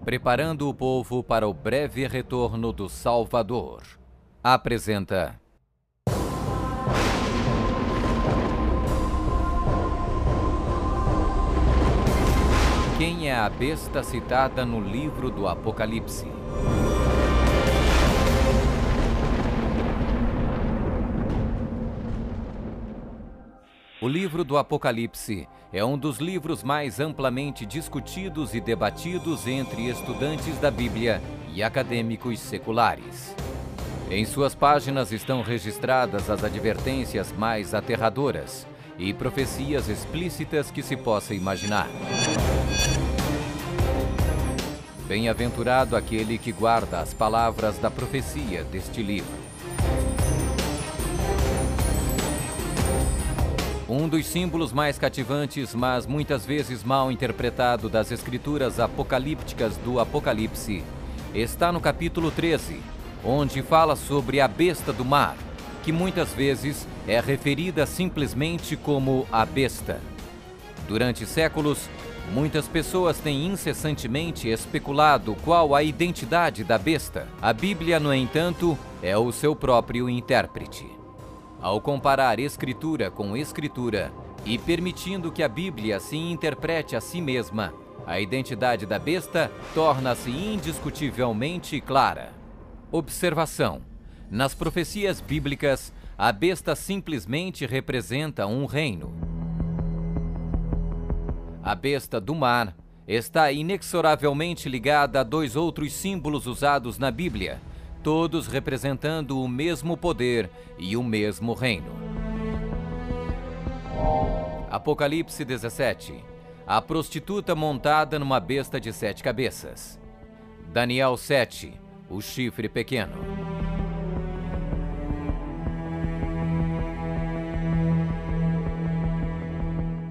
preparando o povo para o breve retorno do Salvador. Apresenta quem é a besta citada no livro do Apocalipse. O livro do Apocalipse é um dos livros mais amplamente discutidos e debatidos entre estudantes da Bíblia e acadêmicos seculares. Em suas páginas estão registradas as advertências mais aterradoras e profecias explícitas que se possa imaginar. Bem-aventurado aquele que guarda as palavras da profecia deste livro. Um dos símbolos mais cativantes, mas muitas vezes mal interpretado das escrituras apocalípticas do Apocalipse, está no capítulo 13, onde fala sobre a besta do mar, que muitas vezes é referida simplesmente como a besta. Durante séculos, muitas pessoas têm incessantemente especulado qual a identidade da besta. A Bíblia, no entanto, é o seu próprio intérprete. Ao comparar Escritura com Escritura e permitindo que a Bíblia se interprete a si mesma, a identidade da besta torna-se indiscutivelmente clara. Observação: nas profecias bíblicas, a besta simplesmente representa um reino. A besta do mar está inexoravelmente ligada a dois outros símbolos usados na Bíblia, todos representando o mesmo poder e o mesmo reino. Apocalipse 17. A prostituta montada numa besta de 7 cabeças. Daniel 7. O chifre pequeno.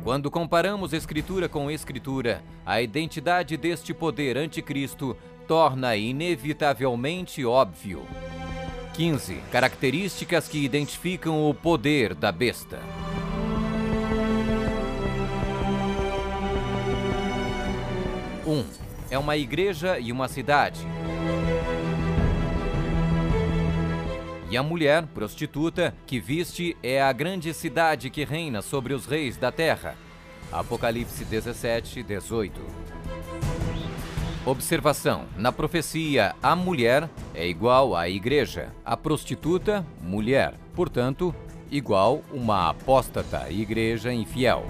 Quando comparamos Escritura com Escritura, a identidade deste poder anticristo torna inevitavelmente óbvio. 15. Características que identificam o poder da besta. 1. É uma igreja e uma cidade. E a mulher, prostituta, que viste é a grande cidade que reina sobre os reis da terra. Apocalipse 17, 18. Observação: na profecia, a mulher é igual à igreja, a prostituta, mulher, portanto, igual uma apóstata, igreja infiel.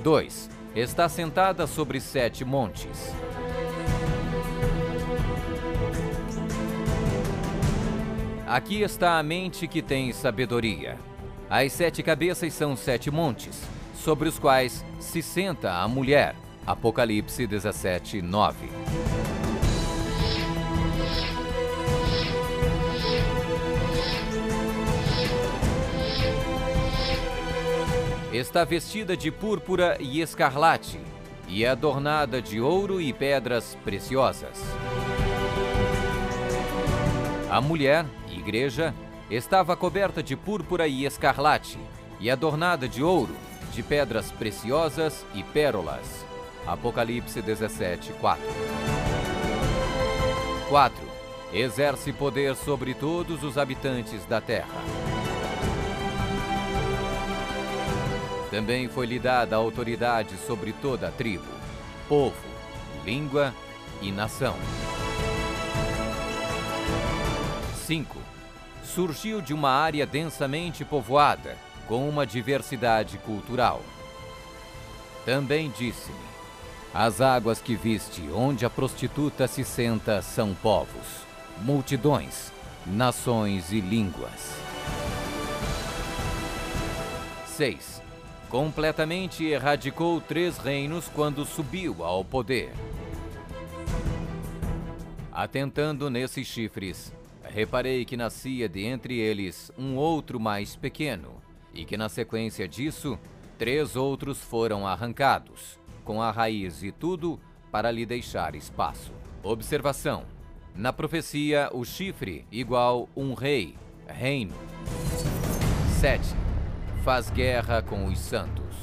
2. Está sentada sobre 7 montes. Aqui está a mente que tem sabedoria. As 7 cabeças são 7 montes, sobre os quais se senta a mulher. Apocalipse 17, 9. Está vestida de púrpura e escarlate, e é adornada de ouro e pedras preciosas. A mulher, igreja, estava coberta de púrpura e escarlate, e adornada de ouro, de pedras preciosas e pérolas. Apocalipse 17, 4. 4. Exerce poder sobre todos os habitantes da terra. Também foi-lhe dada a autoridade sobre toda a tribo, povo, língua e nação. 5. Surgiu de uma área densamente povoada, com uma diversidade cultural. Também disse-me: as águas que viste, onde a prostituta se senta, são povos, multidões, nações e línguas. 6. Completamente erradicou 3 reinos quando subiu ao poder. Atentando nesses chifres, reparei que nascia de entre eles um outro mais pequeno, e que na sequência disso, 3 outros foram arrancados, com a raiz e tudo, para lhe deixar espaço. Observação: na profecia, o chifre igual um rei, reino. 7. Faz guerra com os santos.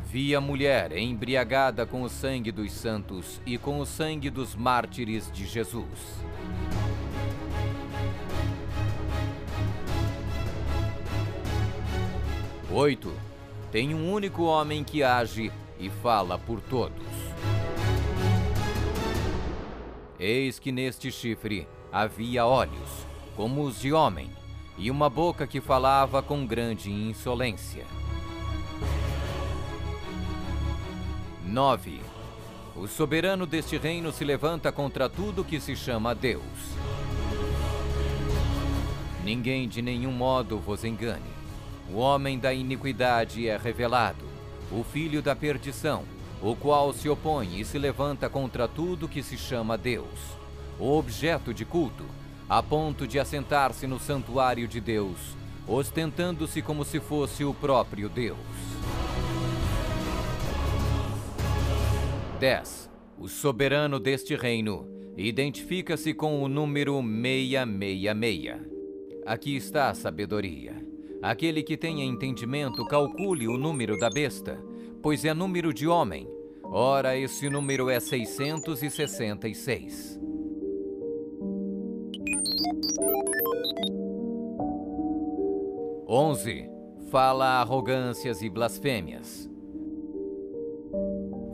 Vi a mulher embriagada com o sangue dos santos e com o sangue dos mártires de Jesus. Oito. Tem um único homem que age e fala por todos. Eis que neste chifre havia olhos, como os de homem, e uma boca que falava com grande insolência. 9. O soberano deste reino se levanta contra tudo que se chama Deus. Ninguém de nenhum modo vos engane. O homem da iniquidade é revelado, o filho da perdição, o qual se opõe e se levanta contra tudo que se chama Deus, o objeto de culto, a ponto de assentar-se no santuário de Deus, ostentando-se como se fosse o próprio Deus. 10. O soberano deste reino identifica-se com o número 666. Aqui está a sabedoria. Aquele que tenha entendimento, calcule o número da besta, pois é número de homem. Ora, esse número é 666. 11. Fala arrogâncias e blasfêmias.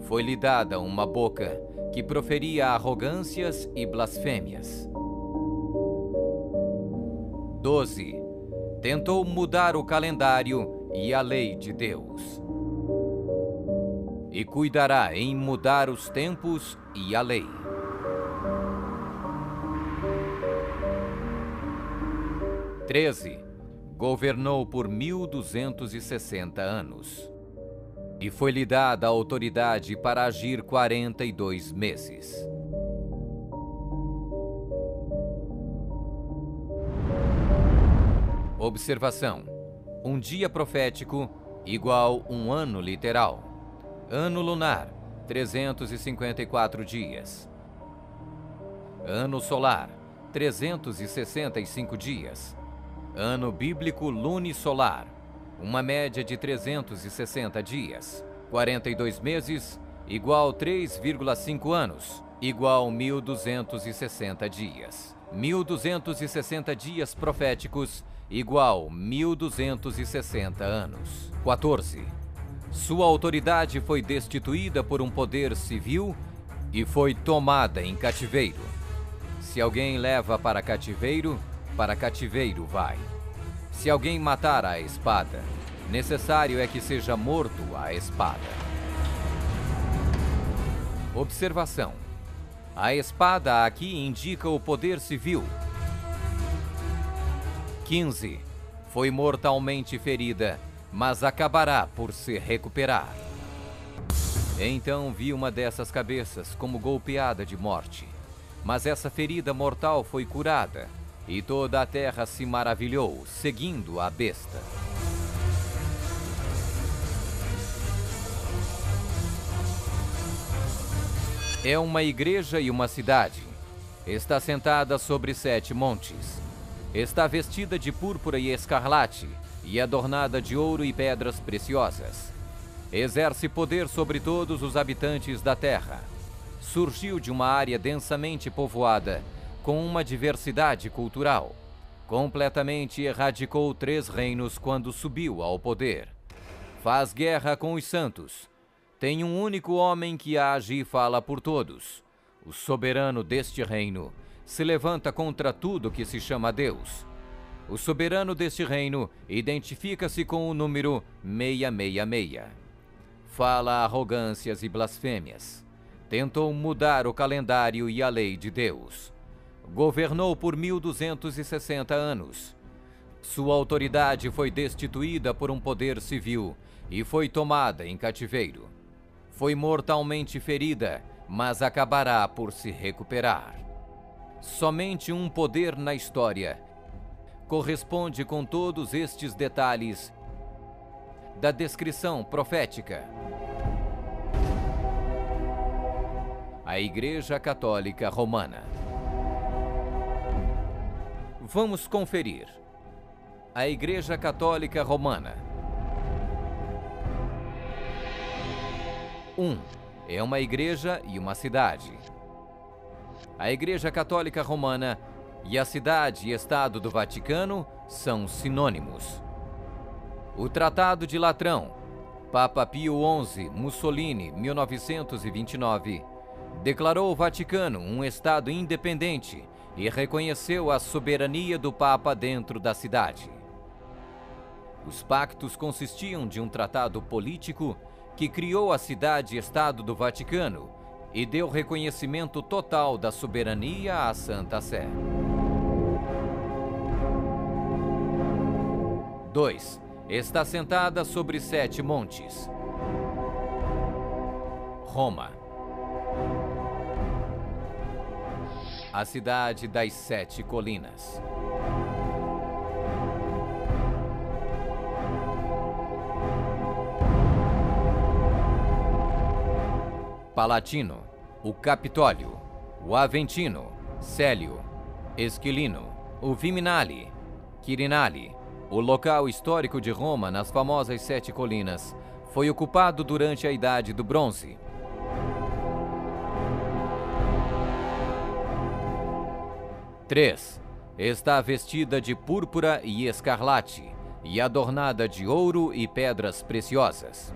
Foi-lhe dada uma boca que proferia arrogâncias e blasfêmias. 12. Tentou mudar o calendário e a lei de Deus. E cuidará em mudar os tempos e a lei. 13. Governou por 1260 anos. E foi-lhe dada a autoridade para agir 42 meses. Observação: um dia profético igual um ano literal. Ano lunar, 354 dias. Ano solar, 365 dias. Ano bíblico lunisolar, uma média de 360 dias. 42 meses, igual 3,5 anos, igual 1260 dias. 1260 dias proféticos, igual 1260 anos. 14. Sua autoridade foi destituída por um poder civil e foi tomada em cativeiro. Se alguém leva para cativeiro vai. Se alguém matar à espada, necessário é que seja morto à espada. Observação: a espada aqui indica o poder civil. 15. Foi mortalmente ferida, mas acabará por se recuperar. Então vi uma dessas cabeças como golpeada de morte. Mas essa ferida mortal foi curada, e toda a terra se maravilhou, seguindo a besta. É uma igreja e uma cidade. Está sentada sobre 7 montes. Está vestida de púrpura e escarlate, e adornada de ouro e pedras preciosas. Exerce poder sobre todos os habitantes da terra. Surgiu de uma área densamente povoada, com uma diversidade cultural. Completamente erradicou 3 reinos quando subiu ao poder. Faz guerra com os santos. Tem um único homem que age e fala por todos. O soberano deste reino se levanta contra tudo que se chama Deus. O soberano deste reino identifica-se com o número 666. Fala arrogâncias e blasfêmias. Tentou mudar o calendário e a lei de Deus. Governou por 1260 anos. Sua autoridade foi destituída por um poder civil e foi tomada em cativeiro. Foi mortalmente ferida, mas acabará por se recuperar. Somente um poder na história corresponde com todos estes detalhes da descrição profética. A Igreja Católica Romana. Vamos conferir. A Igreja Católica Romana. 1. É uma igreja e uma cidade. A Igreja Católica Romana e a cidade e estado do Vaticano são sinônimos. O Tratado de Latrão, Papa Pio XI, Mussolini, 1929, declarou o Vaticano um estado independente e reconheceu a soberania do Papa dentro da cidade. Os pactos consistiam de um tratado político que criou a cidade-estado do Vaticano e deu reconhecimento total da soberania à Santa Sé. 2. Está sentada sobre 7 montes. Roma. A cidade das 7 colinas. Palatino, o Capitólio, o Aventino, Célio, Esquilino, o Viminale, Quirinale, o local histórico de Roma nas famosas 7 colinas, foi ocupado durante a Idade do Bronze. 3. Está vestida de púrpura e escarlate e adornada de ouro e pedras preciosas.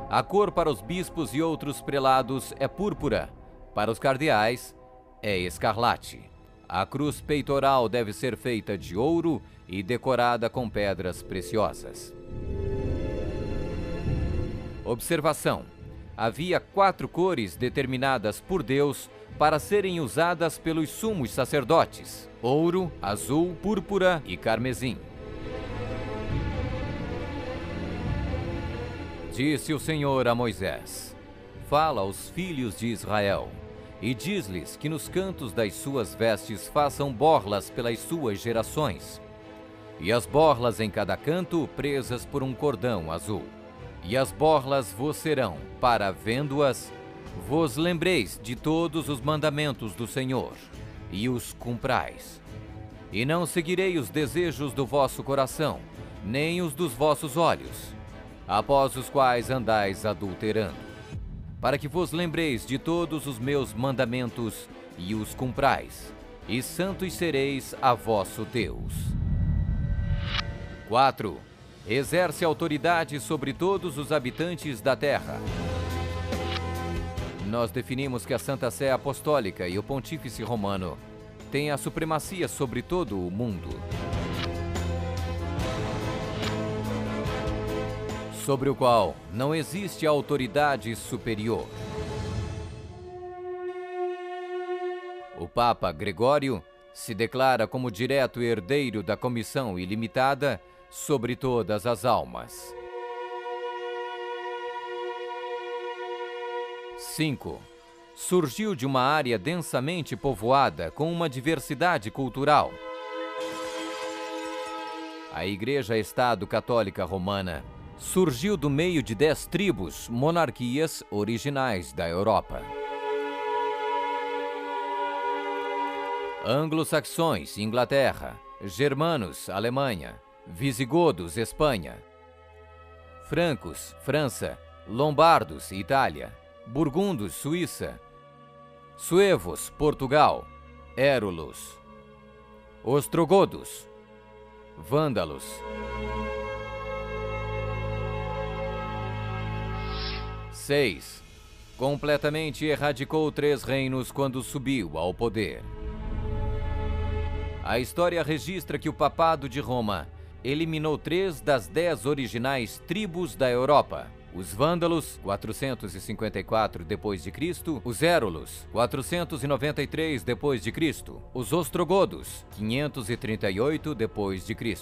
A cor para os bispos e outros prelados é púrpura, para os cardeais é escarlate. A cruz peitoral deve ser feita de ouro e decorada com pedras preciosas. Observação: havia 4 cores determinadas por Deus para serem usadas pelos sumos sacerdotes: ouro, azul, púrpura e carmesim. Disse o Senhor a Moisés: fala aos filhos de Israel e diz-lhes que nos cantos das suas vestes façam borlas pelas suas gerações, e as borlas em cada canto presas por um cordão azul. E as borlas vos serão, para vendo-as, vos lembreis de todos os mandamentos do Senhor, e os cumprais. E não seguirei os desejos do vosso coração, nem os dos vossos olhos, após os quais andais adulterando, para que vos lembreis de todos os meus mandamentos e os cumprais, e santos sereis a vosso Deus. 4. Exerce autoridade sobre todos os habitantes da terra. Nós definimos que a Santa Sé Apostólica e o Pontífice Romano têm a supremacia sobre todo o mundo, sobre o qual não existe autoridade superior. O Papa Gregório se declara como direto herdeiro da comissão ilimitada sobre todas as almas. 5. Surgiu de uma área densamente povoada com uma diversidade cultural. A Igreja-Estado Católica Romana surgiu do meio de 10 tribos, monarquias originais da Europa. Anglo-saxões, Inglaterra; germanos, Alemanha; visigodos, Espanha; francos, França; lombardos, Itália; burgundos, Suíça; suevos, Portugal; érulos; ostrogodos; vândalos; seis. Completamente erradicou 3 reinos quando subiu ao poder. A história registra que o Papado de Roma eliminou 3 das 10 originais tribos da Europa: os vândalos, 454 d.C., os érulos, 493 d.C., os ostrogodos, 538 d.C.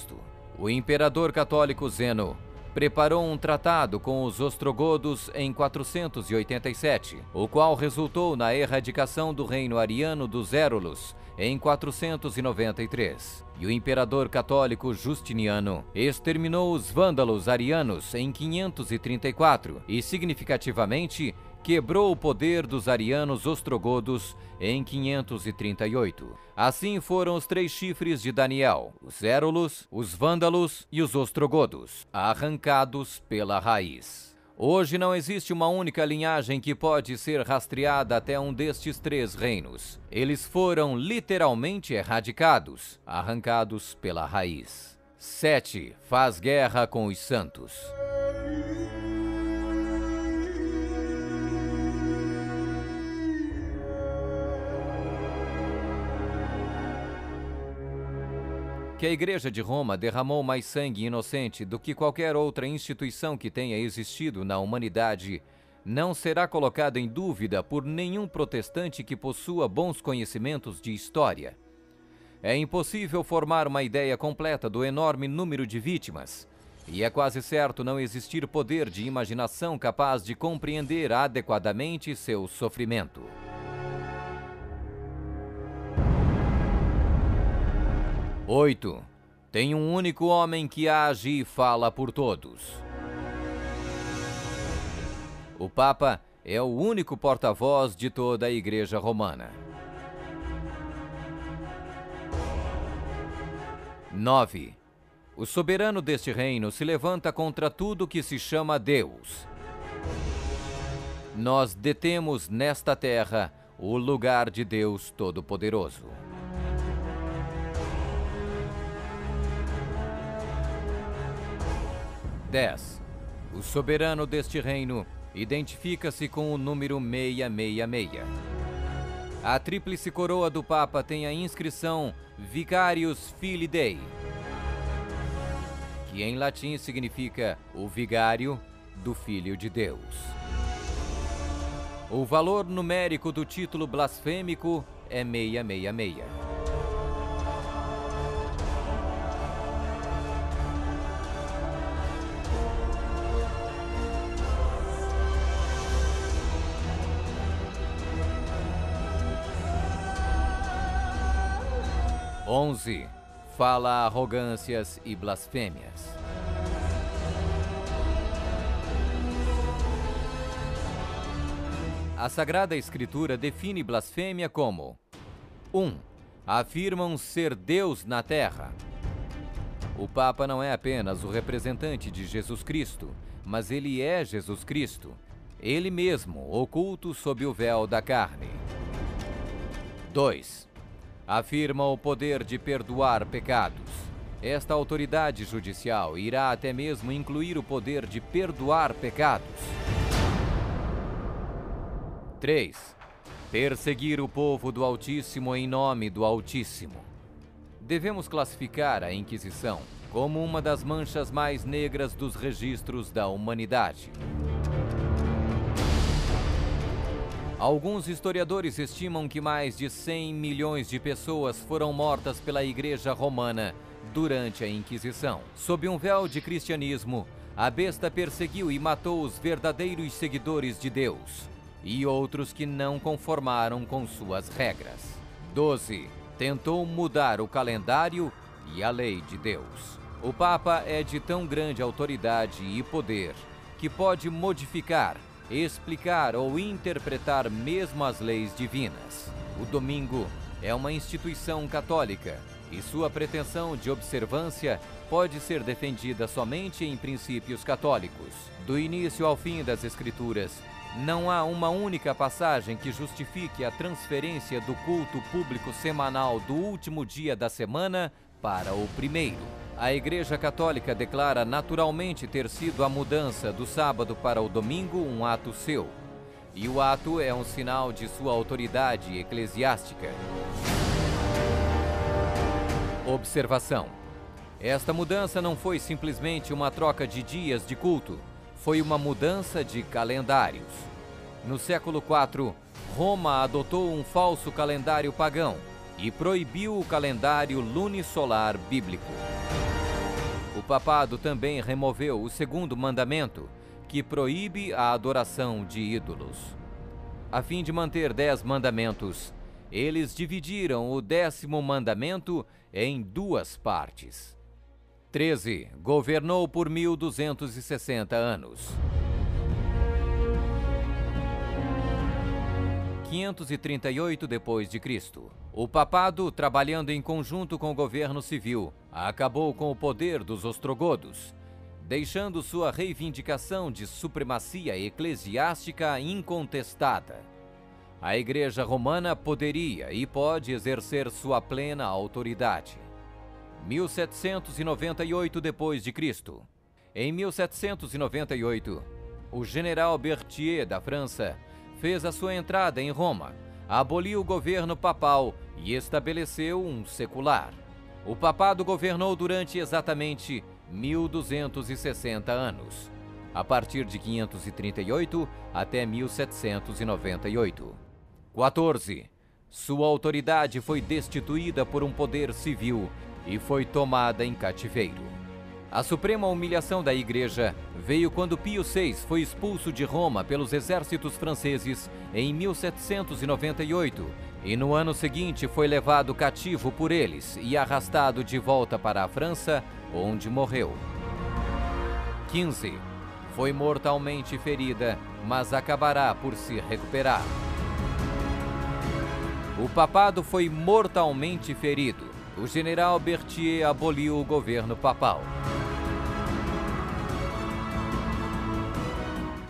O imperador católico Zeno preparou um tratado com os ostrogodos em 487, o qual resultou na erradicação do reino ariano dos érulos em 493. E o imperador católico Justiniano exterminou os vândalos arianos em 534 e, significativamente, quebrou o poder dos arianos ostrogodos em 538. Assim foram os 3 chifres de Daniel, os Érulos, os Vândalos e os ostrogodos, arrancados pela raiz. Hoje não existe uma única linhagem que pode ser rastreada até um destes 3 reinos. Eles foram literalmente erradicados, arrancados pela raiz. 7. Faz guerra com os santos. Que a Igreja de Roma derramou mais sangue inocente do que qualquer outra instituição que tenha existido na humanidade não será colocado em dúvida por nenhum protestante que possua bons conhecimentos de história. É impossível formar uma ideia completa do enorme número de vítimas, e é quase certo não existir poder de imaginação capaz de compreender adequadamente seu sofrimento. 8. Tem um único homem que age e fala por todos. O Papa é o único porta-voz de toda a Igreja Romana. 9. O soberano deste reino se levanta contra tudo que se chama Deus. Nós detemos nesta terra o lugar de Deus Todo-Poderoso. 10. O soberano deste reino identifica-se com o número 666. A tríplice coroa do Papa tem a inscrição Vicarius Filii Dei, que em latim significa o vigário do Filho de Deus. O valor numérico do título blasfêmico é 666. 11. Fala arrogâncias e blasfêmias. A Sagrada Escritura define blasfêmia como 1. Afirmam ser Deus na terra. O Papa não é apenas o representante de Jesus Cristo, mas ele é Jesus Cristo, ele mesmo oculto sob o véu da carne. 2. Afirma o poder de perdoar pecados. Esta autoridade judicial irá até mesmo incluir o poder de perdoar pecados. 3. Perseguir o povo do Altíssimo em nome do Altíssimo. Devemos classificar a Inquisição como uma das manchas mais negras dos registros da humanidade. Alguns historiadores estimam que mais de 100 milhões de pessoas foram mortas pela Igreja Romana durante a Inquisição. Sob um véu de cristianismo, a besta perseguiu e matou os verdadeiros seguidores de Deus e outros que não conformaram com suas regras. 12. Tentou mudar o calendário e a lei de Deus. O Papa é de tão grande autoridade e poder que pode modificar, explicar ou interpretar mesmo as leis divinas. O domingo é uma instituição católica e sua pretensão de observância pode ser defendida somente em princípios católicos. Do início ao fim das Escrituras, não há uma única passagem que justifique a transferência do culto público semanal do último dia da semana para o primeiro. A Igreja Católica declara naturalmente ter sido a mudança do sábado para o domingo um ato seu, e o ato é um sinal de sua autoridade eclesiástica. Observação: esta mudança não foi simplesmente uma troca de dias de culto, foi uma mudança de calendários. No século IV, Roma adotou um falso calendário pagão e proibiu o calendário lunisolar bíblico. O papado também removeu o segundo mandamento, que proíbe a adoração de ídolos. A fim de manter 10 mandamentos, eles dividiram o 10º mandamento em 2 partes. 13. Governou por 1260 anos. 538 d.C. O papado, trabalhando em conjunto com o governo civil, acabou com o poder dos ostrogodos, deixando sua reivindicação de supremacia eclesiástica incontestada. A Igreja Romana poderia e pode exercer sua plena autoridade. 1798 d.C. Em 1798, o general Berthier da França fez a sua entrada em Roma, aboliu o governo papal e estabeleceu um secular. O papado governou durante exatamente 1260 anos, a partir de 538 até 1798. 14. Sua autoridade foi destituída por um poder civil e foi tomada em cativeiro. A suprema humilhação da Igreja veio quando Pio VI foi expulso de Roma pelos exércitos franceses em 1798 e no ano seguinte foi levado cativo por eles e arrastado de volta para a França, onde morreu. 15. Foi mortalmente ferida, mas acabará por se recuperar. O papado foi mortalmente ferido. O general Berthier aboliu o governo papal.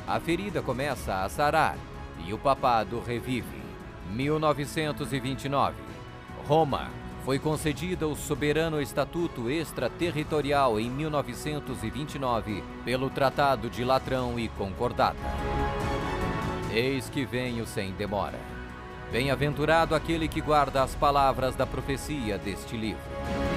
A ferida começa a sarar e o papado revive. 1929. Roma foi concedida o soberano estatuto extraterritorial em 1929 pelo Tratado de Latrão e Concordata. Eis que venho sem demora. Bem-aventurado aquele que guarda as palavras da profecia deste livro.